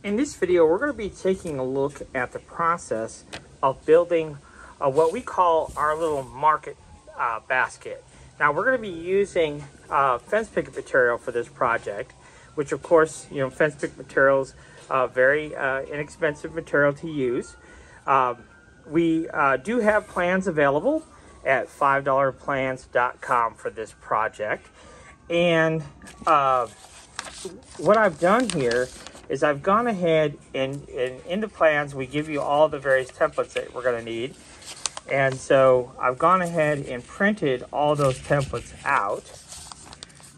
In this video, we're going to be taking a look at the process of building what we call our little market basket. Now, we're going to be using fence picket material for this project, which of course, you know, fence picket materials very inexpensive material to use. We do have plans available at $5plans.com for this project. And what I've done here is I've gone ahead and in the plans, we give you all the various templates that we're going to need. And so I've gone ahead and printed all those templates out.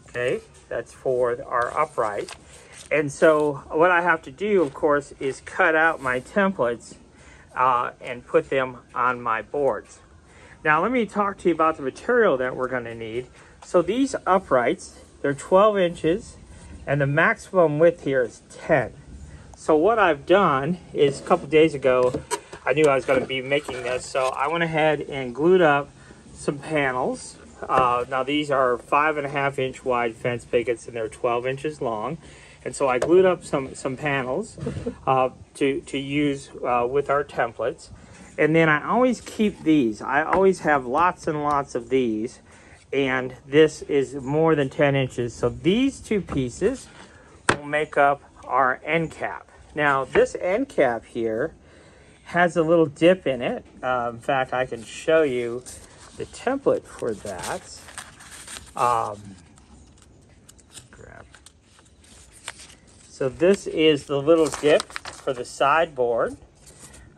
Okay, that's for our upright. And so what I have to do, of course, is cut out my templates and put them on my boards. Now let me talk to you about the material that we're going to need. So these uprights, they're 12 inches. And the maximum width here is 10. So what I've done is a couple days ago, I knew I was going to be making this. So I went ahead and glued up some panels. Now these are 5.5 inch wide fence pickets and they're 12 inches long. And so I glued up some panels to use with our templates. And then I always keep these. I always have lots and lots of these. And this is more than 10 inches. So these two pieces will make up our end cap. Now this end cap here has a little dip in it. In fact, I can show you the template for that. So this is the little dip for the sideboard.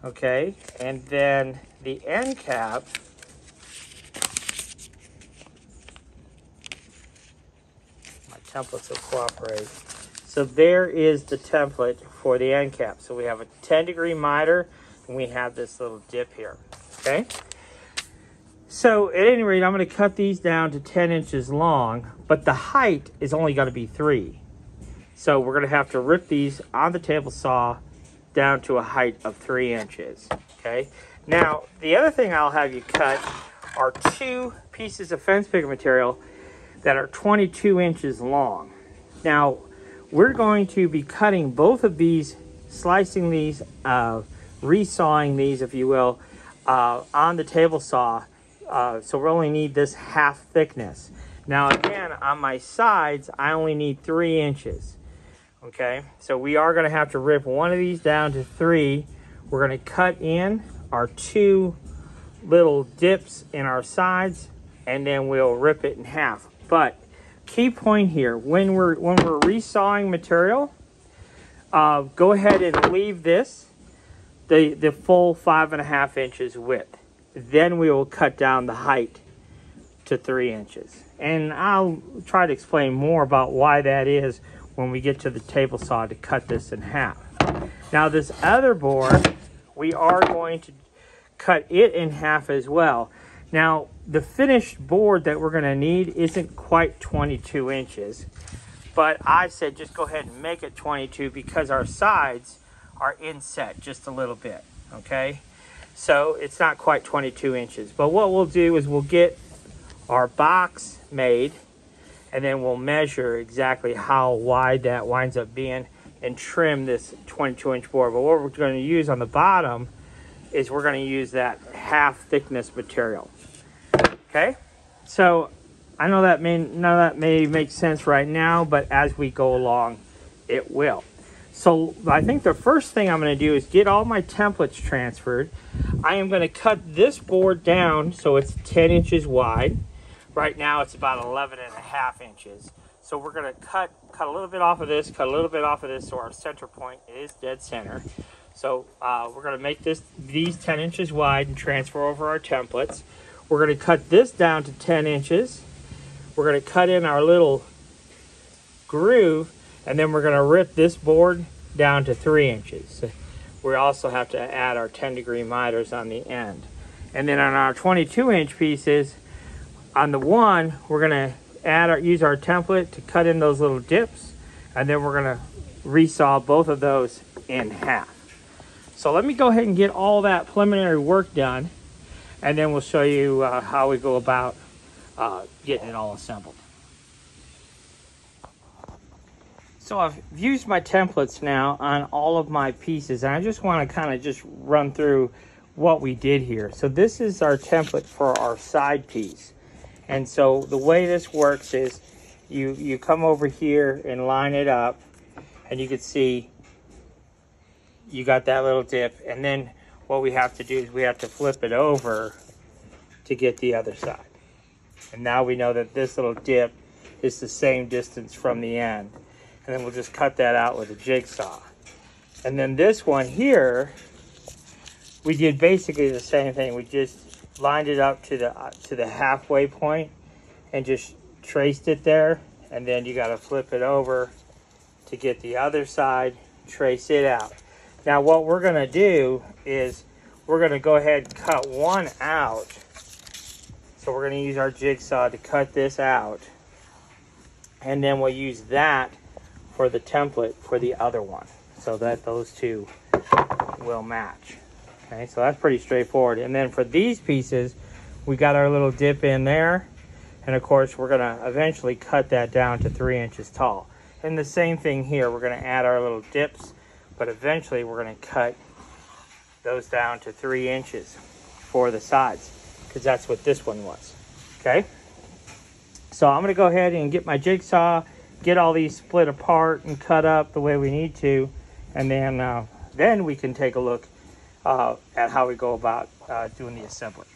Okay, and then the end cap templates will cooperate. So there is the template for the end cap. So we have a 10-degree miter and we have this little dip here. Okay. So at any rate, I'm going to cut these down to 10 inches long, but the height is only going to be 3. So we're going to have to rip these on the table saw down to a height of 3 inches. Okay. Now the other thing I'll have you cut are 2 pieces of fence picket material that are 22 inches long. Now, we're going to be cutting both of these, slicing these, resawing these, if you will, on the table saw. So we only need this half thickness. Now, again, on my sides, I only need 3 inches. Okay, so we are going to have to rip one of these down to 3. We're going to cut in our 2 little dips in our sides, and then we'll rip it in half. But key point here, when we're resawing material, go ahead and leave this the full 5.5 inches width. Then we will cut down the height to 3 inches. And I'll try to explain more about why that is when we get to the table saw to cut this in half. Now this other board, we are going to cut it in half as well. Now, the finished board that we're going to need isn't quite 22 inches, but I said just go ahead and make it 22 because our sides are inset just a little bit, okay? So it's not quite 22 inches, but what we'll do is we'll get our box made and then we'll measure exactly how wide that winds up being and trim this 22-inch board. But what we're going to use on the bottom is we're going to use that half thickness material. Okay, so I know that none of that may make sense right now, but as we go along, it will. So I think the first thing I'm going to do is get all my templates transferred. I am going to cut this board down so it's 10 inches wide. Right now it's about 11.5 inches. So we're going to cut a little bit off of this, cut a little bit off of this, so our center point is dead center. So we're going to make these 10 inches wide and transfer over our templates. We're going to cut this down to 10 inches. We're going to cut in our little groove, and then we're going to rip this board down to 3 inches. We also have to add our 10-degree miters on the end. And then on our 22-inch pieces, on the one, we're going to use our template to cut in those little dips, and then we're going to resaw both of those in half. So let me go ahead and get all that preliminary work done, and then we'll show you how we go about getting it all assembled. So I've used my templates now on all of my pieces, and I just want to kind of just run through what we did here. So this is our template for our side piece. And so the way this works is you come over here and line it up, and you can see you got that little dip. And then what we have to do is we have to flip it over to get the other side. And now we know that this little dip is the same distance from the end. And then we'll just cut that out with a jigsaw. And then this one here, we did basically the same thing. We just lined it up to the halfway point and just traced it there. And then you got to flip it over to get the other side, trace it out. Now what we're going to do is we're going to go ahead and cut one out. So we're going to use our jigsaw to cut this out. And then we'll use that for the template for the other one, so that those two will match. Okay, so that's pretty straightforward. And then for these pieces, we got our little dip in there, and of course we're going to eventually cut that down to 3 inches tall. And the same thing here, we're going to add our little dips, but eventually we're going to cut those down to 3 inches for the sides, because that's what this one was. Okay, so I'm going to go ahead and get my jigsaw, get all these split apart and cut up the way we need to, and then we can take a look at how we go about doing the assembly.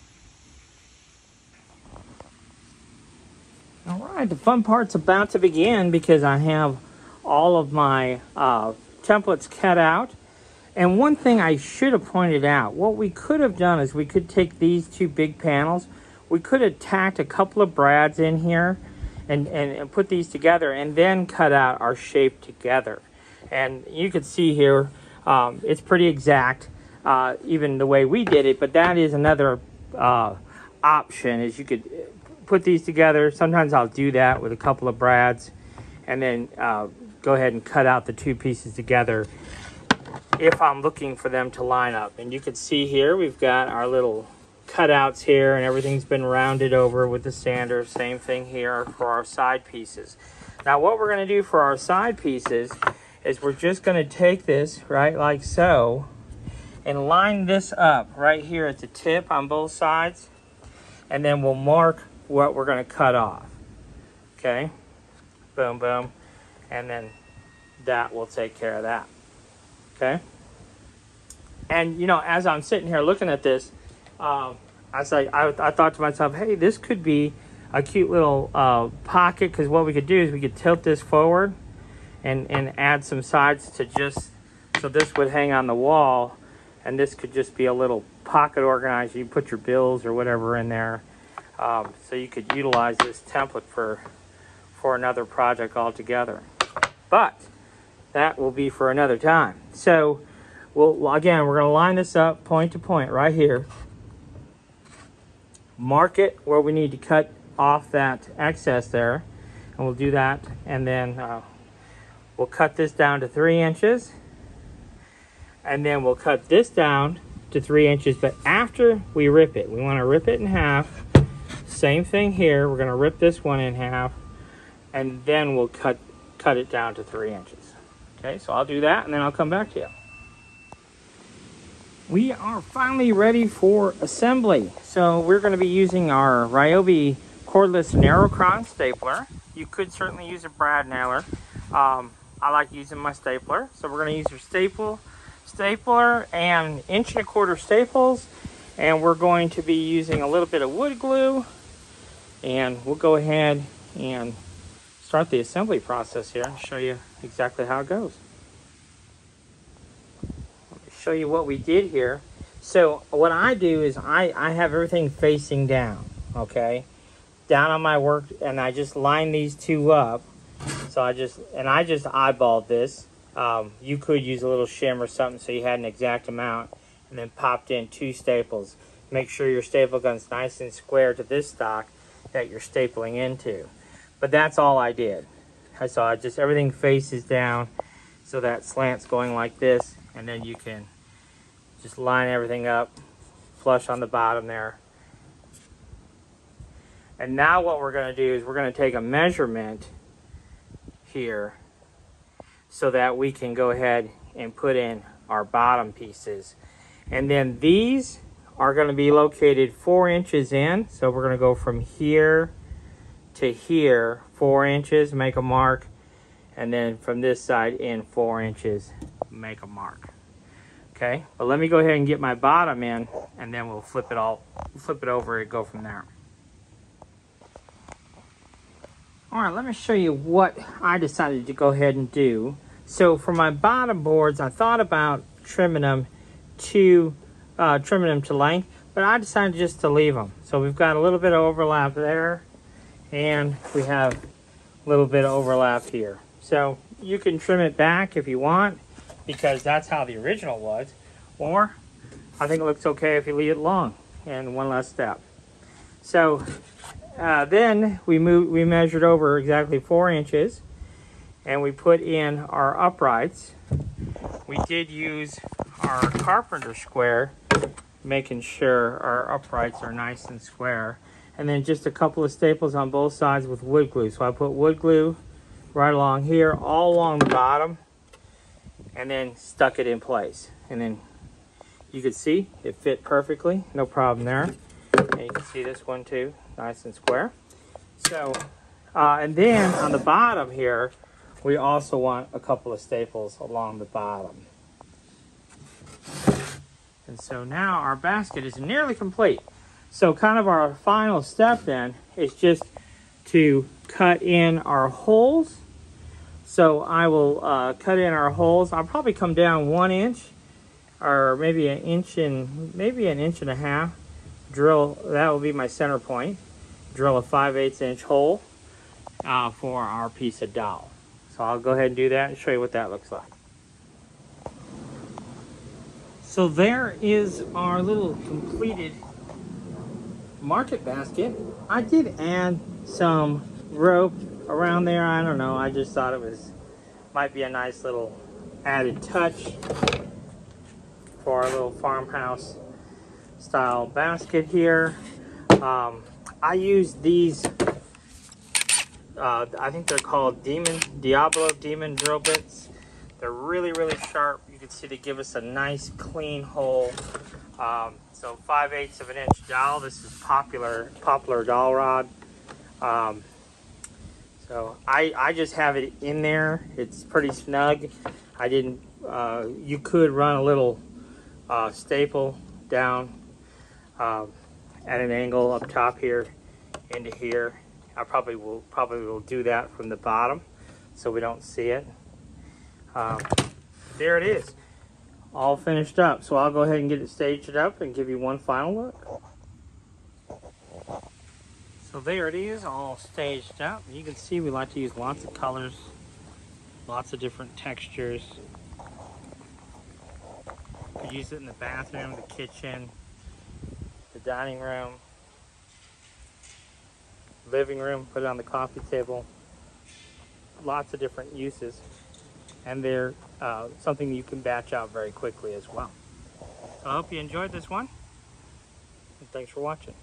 All right, the fun part's about to begin because I have all of my templates cut out. And one thing I should have pointed out, what we could have done is we could take these two big panels, we could have tacked a couple of brads in here and put these together and then cut out our shape together. And you can see here, it's pretty exact, even the way we did it, but that is another option, is you could put these together. Sometimes I'll do that with a couple of brads and then go ahead and cut out the two pieces together if I'm looking for them to line up. And you can see here we've got our little cutouts here, and everything's been rounded over with the sander. Same thing here for our side pieces. Now what we're going to do for our side pieces is we're just going to take this right like so and line this up right here at the tip on both sides, and then we'll mark what we're going to cut off. Okay, boom boom, and then that will take care of that. Okay, and you know, as I'm sitting here looking at this, I thought to myself, hey, this could be a cute little pocket, because what we could do is we could tilt this forward and add some sides to just, so this would hang on the wall, and this could just be a little pocket organizer. You put your bills or whatever in there, so you could utilize this template for another project altogether. But that will be for another time. So again, we're going to line this up point to point right here. Mark it where we need to cut off that excess there, and we'll do that, and then we'll cut this down to 3 inches, and then we'll cut this down to 3 inches. But after we rip it, we want to rip it in half. Same thing here, we're going to rip this one in half, and then we'll cut it down to 3 inches. Okay, so I'll do that, and then I'll come back to you. We are finally ready for assembly. So we're going to be using our Ryobi cordless narrow crown stapler. You could certainly use a brad nailer. I like using my stapler. So we're going to use our stapler and 1 1/4" staples. And we're going to be using a little bit of wood glue. And we'll go ahead and start the assembly process here and show you exactly how it goes. Show you what we did here. So what I do is I have everything facing down, okay, down on my work, and I just line these two up. So I just eyeballed this. You could use a little shim or something so you had an exact amount, and then popped in 2 staples. Make sure your staple gun's nice and square to this stock that you're stapling into. But that's all I did. So everything faces down, so that slant's going like this, and then you can just line everything up flush on the bottom there. And now what we're going to do is we're going to take a measurement here, so that we can go ahead and put in our bottom pieces. And then these are going to be located 4 inches in. So we're going to go from here to here, 4 inches, make a mark. And then from this side in 4 inches, make a mark. Okay, but let me go ahead and get my bottom in, and then we'll flip it over and go from there. All right, let me show you what I decided to go ahead and do. So for my bottom boards, I thought about trimming them to length, but I decided just to leave them. So we've got a little bit of overlap there, and we have a little bit of overlap here. So you can trim it back if you want, because that's how the original was, or I think it looks okay if you leave it long. And one last step. So then we measured over exactly 4 inches, and we put in our uprights. We did use our carpenter square, making sure our uprights are nice and square, and then just a couple of staples on both sides with wood glue. So I put wood glue right along here, all along the bottom, and then stuck it in place. And then you can see it fit perfectly, no problem there. And you can see this one too, nice and square. So, and then on the bottom here, we also want a couple of staples along the bottom. And so now our basket is nearly complete. So kind of our final step then is just to cut in our holes. So I will cut in our holes. I'll probably come down 1 inch, or maybe an inch and a half. Drill, that will be my center point. Drill a 5/8 inch hole for our piece of dowel. So I'll go ahead and do that and show you what that looks like. So there is our little completed market basket. I did add some rope around there. I don't know, I just thought it might be a nice little added touch for our little farmhouse style basket here. I use these, I think they're called Diablo Demon drill bits. They're really, really sharp. You can see they give us a nice clean hole. So 5/8 of an inch dowel. This is poplar dowel rod. So I just have it in there. It's pretty snug. I didn't, you could run a little staple down at an angle up top here into here. I probably will do that from the bottom so we don't see it. There it is, all finished up. So I'll go ahead and get it staged up and give you one final look. So there it is, all staged up. You can see we like to use lots of colors, lots of different textures. You could use it in the bathroom, the kitchen, the dining room, living room, put it on the coffee table. Lots of different uses. And they're something you can batch out very quickly as well. So I hope you enjoyed this one, and thanks for watching.